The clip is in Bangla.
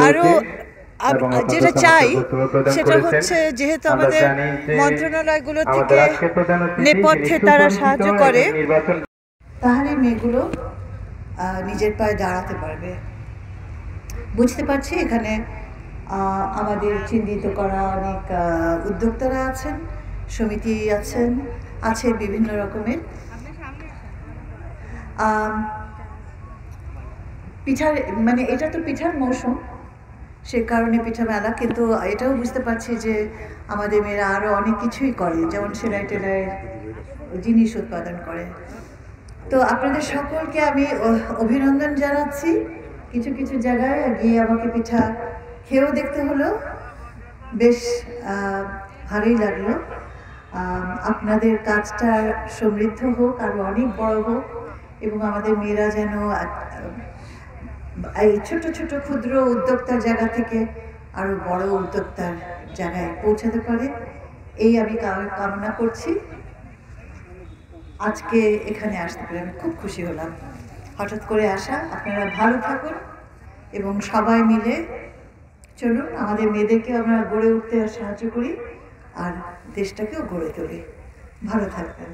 আরো যেটা চাই সেটা হচ্ছে যেহেতু আমাদের মন্ত্রণালয়গুলো থেকে নেপথ্যে তারা সাহায্য করে, তাহলে মেয়েগুলো নিজের পায়ে দাঁড়াতে পারবে। বুঝতে পারছি এখানে আমাদের চিহ্নিত করা অনেক উদ্যোক্তারা আছেন, সমিতি আছে বিভিন্ন রকমের। পিঠার মানে এটা তো পিঠার মৌসুম, সে কারণে পিঠা মেলা, কিন্তু এটাও বুঝতে পারছি যে আমাদের মেয়েরা আরও অনেক কিছুই করে, যেমন সেলাই টেলাইয়ের জিনিস উৎপাদন করে। তো আপনাদের সকলকে আমি অভিনন্দন জানাচ্ছি। কিছু কিছু জায়গায় গিয়ে আমাকে পিঠা খেয়েও দেখতে হলো, বেশ ভালোই লাগলো। আপনাদের কাজটা সমৃদ্ধ হোক, আরও অনেক বড় হোক, এবং আমাদের মেয়েরা যেন এই ছোট ছোট ক্ষুদ্র উদ্যোক্তার জায়গা থেকে আরও বড় উদ্যোক্তার জায়গায় পৌঁছাতে পারে, এই আমি কামনা করছি। আজকে এখানে আসতে পেরে আমি খুব খুশি হলাম, হঠাৎ করে আসা। আপনারা ভালো থাকুন এবং সবাই মিলে চলুন আমাদের মেয়েদেরকে আমরা গড়ে উঠতে সাহায্য করি আর দেশটাকেও গড়ে তুলি। ভালো থাকবেন।